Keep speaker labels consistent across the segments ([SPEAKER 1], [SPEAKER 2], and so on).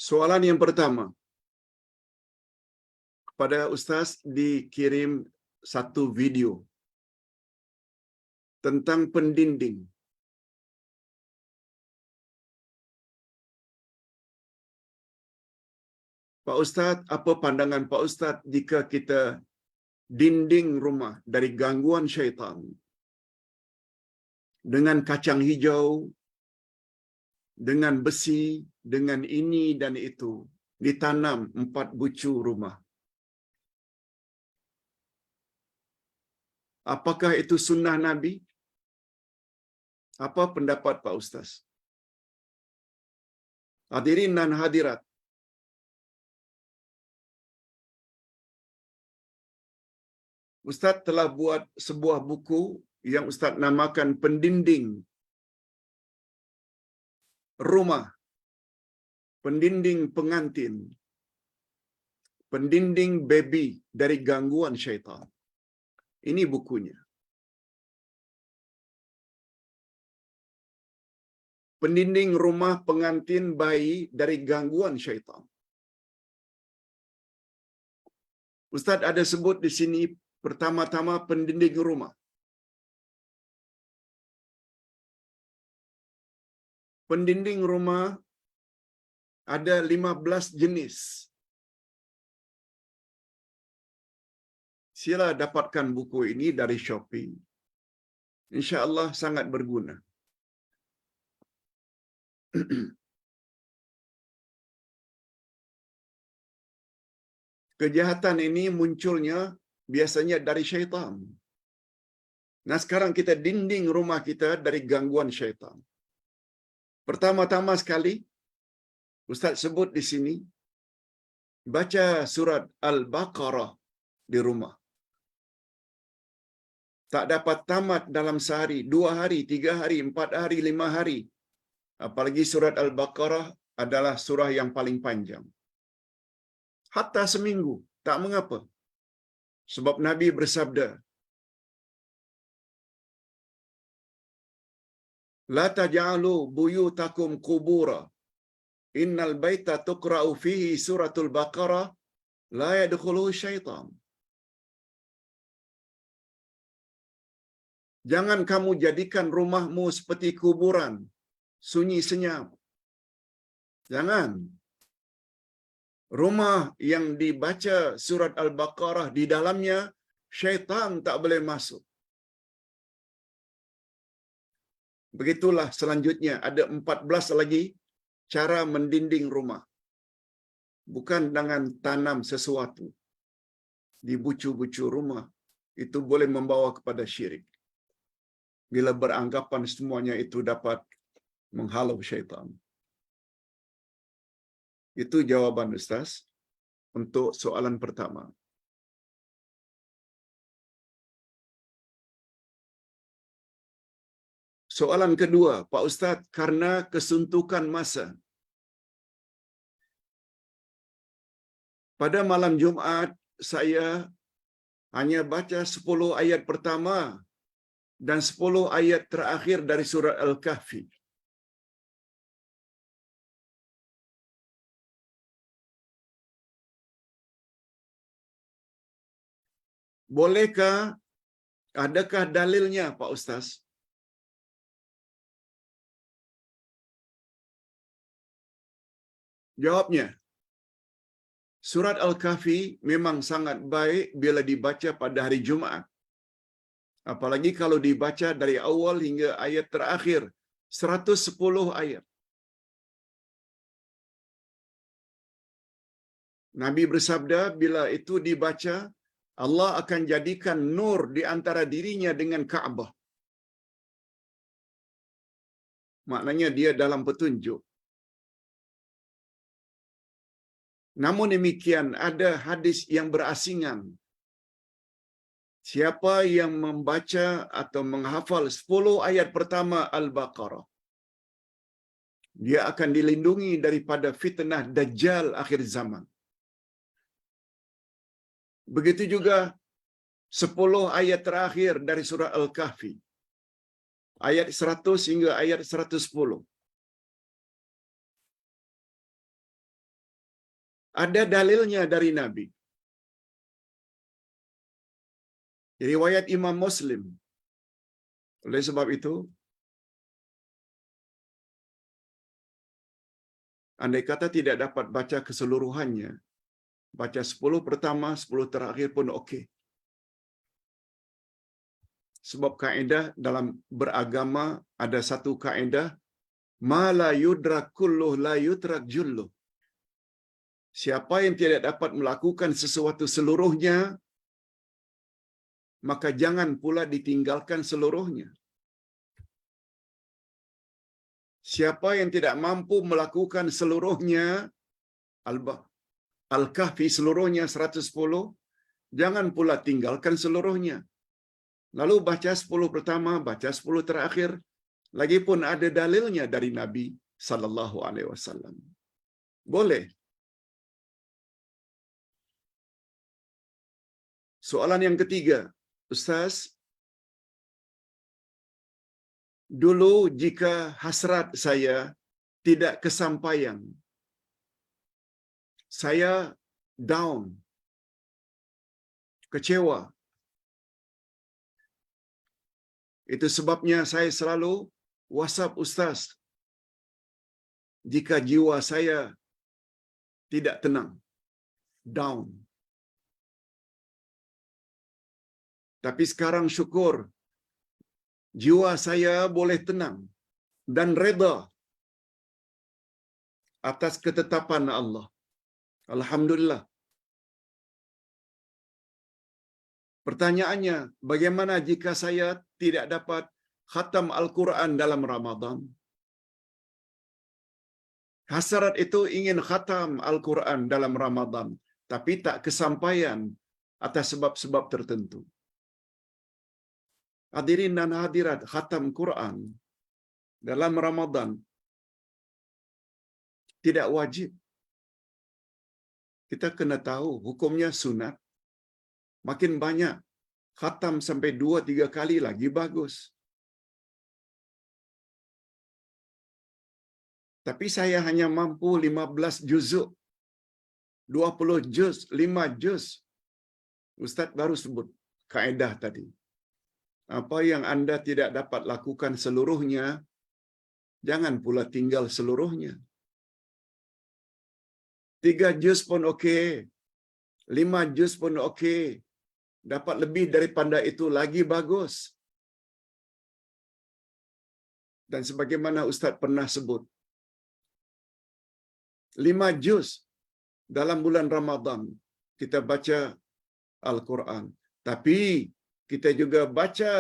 [SPEAKER 1] Soalan yang pertama, kepada Ustaz dikirim satu video tentang pendinding. Pak Ustaz, apa pandangan Pak Ustaz jika kita dinding rumah dari gangguan syaitan dengan kacang hijau, dengan besi, dengan ini dan itu, ditanam 4 bucu rumah. Apakah itu sunnah Nabi? Apa pendapat Pak Ustaz? Hadirin dan hadirat, Ustaz telah buat sebuah buku yang Ustaz namakan Pendinding Rumah, Pendinding Pengantin, Pendinding Baby dari Gangguan Syaitan. Ini bukunya. Pendinding rumah pengantin bayi dari gangguan syaitan. Ustaz ada sebut di sini pertama-tama pendinding rumah. Pendinding rumah ada 15 jenis. Sila dapatkan buku ini dari Shopee. InsyaAllah sangat berguna. Kejahatan ini munculnya biasanya dari syaitan. Nah, sekarang kita dinding rumah kita dari gangguan syaitan. Pertama-tama sekali, Ustaz sebut di sini, baca surat Al-Baqarah di rumah. Tak dapat tamat dalam sehari, 2 hari, 3 hari, 4 hari, 5 hari. Apalagi surat Al-Baqarah adalah surah yang paling panjang. Hatta seminggu, tak mengapa. Sebab Nabi bersabda, La taj'alu buyutakum qubura. Innal baita tuqra'u fihi suratul Baqarah la yadkhuluhu syaitan. Jangan kamu jadikan rumahmu seperti kuburan, sunyi senyap. Jangan. Rumah yang dibaca surat Al-Baqarah di dalamnya, syaitan tak boleh masuk. Begitulah selanjutnya, ada 14 lagi cara mendinding rumah. Bukan dengan tanam sesuatu di bucu-bucu rumah. Itu boleh membawa kepada syirik. Bila beranggapan semuanya itu dapat menghalau syaitan. Itu jawaban Ustaz untuk soalan pertama. Soalan kedua, Pak Ustaz, karena kesuntukan masa. Pada malam Jumaat, saya hanya baca 10 ayat pertama dan 10 ayat terakhir dari surat Al-Kahfi. Bolehkah, adakah dalilnya Pak Ustaz? Jawabnya, surat Al-Kahfi memang sangat baik bila dibaca pada hari Jumaat. Apalagi kalau dibaca dari awal hingga ayat terakhir, 110 ayat. Nabi bersabda, bila itu dibaca, Allah akan jadikan nur di antara dirinya dengan Ka'bah. Maknanya dia dalam petunjuk. Namun demikian, ada hadis yang berasingan. Siapa yang membaca atau menghafal 10 ayat pertama Al-Baqarah, dia akan dilindungi daripada fitnah Dajjal akhir zaman. Begitu juga 10 ayat terakhir dari surah Al-Kahfi. Ayat 100 hingga ayat 110. Ada dalilnya dari Nabi. Riwayat Imam Muslim. Oleh sebab itu, andai kata tidak dapat baca keseluruhannya, baca 10 pertama, 10 terakhir pun okey. Sebab kaedah dalam beragama ada satu kaedah, ma la yudrak kulluh la yutrak julluh. Siapa yang tidak dapat melakukan sesuatu seluruhnya, maka jangan pula ditinggalkan seluruhnya. Siapa yang tidak mampu melakukan seluruhnya, Al-Kahfi seluruhnya 110, jangan pula tinggalkan seluruhnya. Lalu baca 10 pertama, baca 10 terakhir, lagipun ada dalilnya dari Nabi sallallahu alaihi wasallam. Boleh. Soalan yang ketiga, Ustaz, dulu jika hasrat saya tidak kesampaian, saya down, kecewa. Itu sebabnya saya selalu WhatsApp Ustaz jika jiwa saya tidak tenang, down. Tapi sekarang syukur, jiwa saya boleh tenang dan reda atas ketetapan Allah. Alhamdulillah. Pertanyaannya, bagaimana jika saya tidak dapat khatam Al-Quran dalam Ramadan? Hasrat itu ingin khatam Al-Quran dalam Ramadan, tapi tak kesampaian atas sebab-sebab tertentu. Hadirin dan hadirat, khatam Quran dalam Ramadan tidak wajib. Kita kena tahu hukumnya sunat. Makin banyak khatam sampai 2-3 kali lagi bagus. Tapi saya hanya mampu 15 juzuk, 20 juz, 5 juz. Ustaz baru sebut kaedah tadi. Apa yang Anda tidak dapat lakukan seluruhnya, jangan pula tinggal seluruhnya. 3 juz pun okey, 5 juz pun okey. Dapat lebih daripada itu lagi bagus. Dan sebagaimana Ustaz pernah sebut, 5 juz dalam bulan Ramadan kita baca Al-Quran. Tapi kita juga baca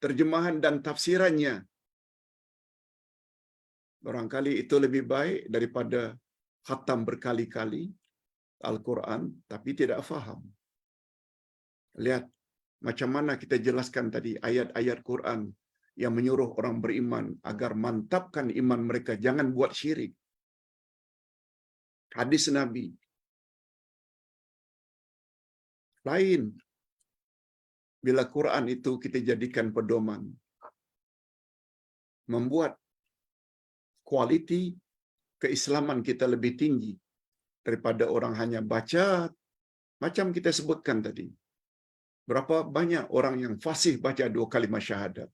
[SPEAKER 1] terjemahan dan tafsirannya. Barangkali itu lebih baik daripada khatam berkali-kali Al-Quran tapi tidak faham. Lihat macam mana kita jelaskan tadi ayat-ayat Quran yang menyuruh orang beriman agar mantapkan iman mereka, jangan buat syirik. Hadis Nabi. Lain bila Quran itu kita jadikan pedoman, membuat kualiti keislaman kita lebih tinggi daripada orang hanya baca, macam kita sebutkan tadi. Berapa banyak orang yang fasih baca 2 kalimah syahadat,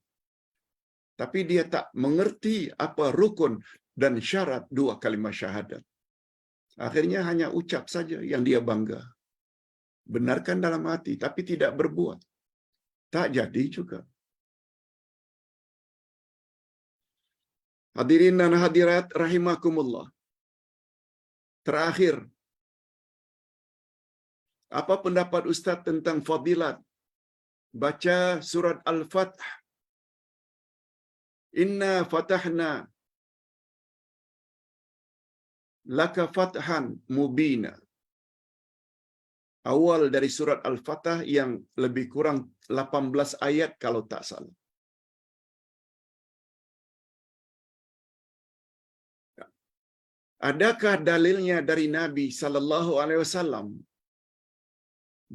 [SPEAKER 1] tapi dia tak mengerti apa rukun dan syarat 2 kalimah syahadat. Akhirnya hanya ucap saja yang dia bangga. Benarkan dalam hati, tapi tidak berbuat. Tak jadi juga. Hadirin dan hadirat rahimakumullah. Terakhir, apa pendapat Ustaz tentang fadilat baca surat Al-Fath? Inna fatahna laka fathan mubina. Awal dari surat Al-Fatah yang lebih kurang 18 ayat kalau tak salah. Adakah dalilnya dari Nabi sallallahu alaihi wasallam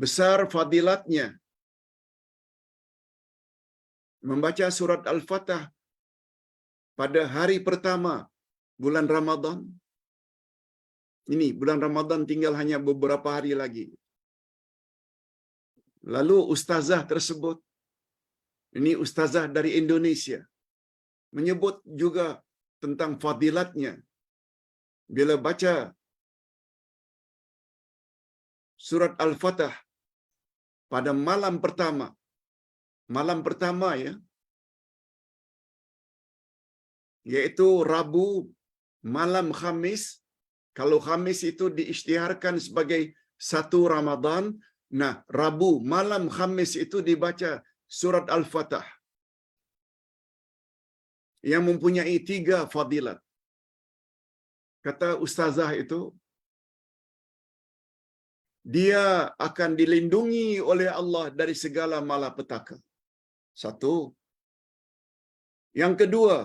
[SPEAKER 1] besar fadilatnya membaca surat Al-Fatah pada hari pertama bulan Ramadan? Ini bulan Ramadan tinggal hanya beberapa hari lagi. Lalu ustazah tersebut, ini ustazah dari Indonesia, menyebut juga tentang fadilatnya. Bila baca surat Al-Fatah pada malam pertama ya, yaitu Rabu malam Khamis. Kalau Khamis itu diisytiharkan sebagai satu Ramadan, nah Rabu malam Khamis itu dibaca surat Al-Fatah yang mempunyai 3 fadilat. Kata ustazah itu, dia akan dilindungi oleh Allah dari segala malapetaka. Satu. Yang kedua,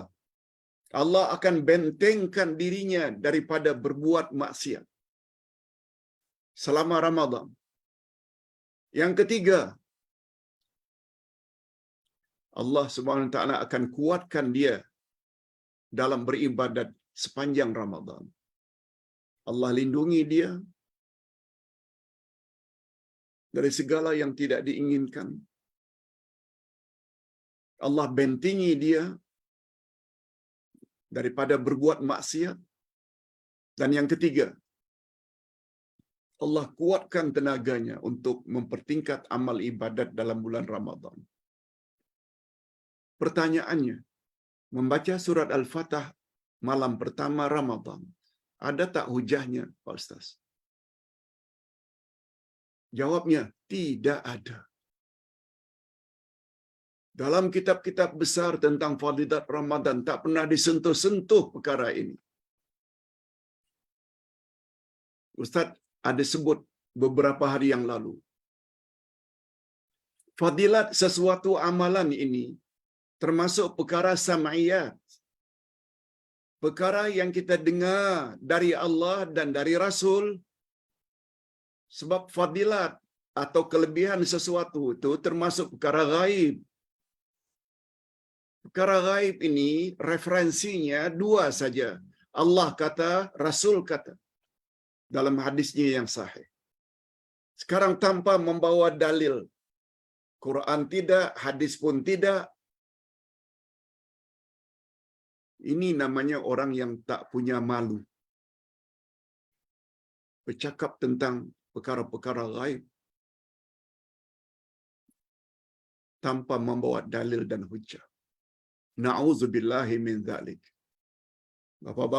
[SPEAKER 1] Allah akan bentengkan dirinya daripada berbuat maksiat selama Ramadan. Yang ketiga, Allah Subhanahu wa taala akan kuatkan dia dalam beribadat sepanjang Ramadan. Allah lindungi dia dari segala yang tidak diinginkan. Allah bentengi dia daripada berbuat maksiat. Dan yang ketiga, Allah kuatkan tenaganya untuk mempertingkat amal ibadat dalam bulan Ramadan. Pertanyaannya, membaca surat Al-Fatah malam pertama Ramadan, ada tak hujahnya, Pak Ustaz? Jawabnya, tidak ada. Dalam kitab-kitab besar tentang fadilat Ramadan tak pernah disentuh-sentuh perkara ini. Ustaz ada sebut beberapa hari yang lalu. Fadilat sesuatu amalan ini termasuk perkara sam'iyat. Perkara yang kita dengar dari Allah dan dari Rasul. Sebab fadilat atau kelebihan sesuatu itu termasuk perkara ghaib. Perkara ghaib ini referensinya 2 saja. Allah kata, Rasul kata. Dalam hadisnya yang sahih. Sekarang tanpa membawa dalil. Quran tidak, hadis pun tidak. Ini namanya orang yang tak punya malu. Bercakap tentang perkara-perkara ghaib tanpa membawa dalil dan hujjah. Na'udzubillahi min dzalik. Bapak-bapak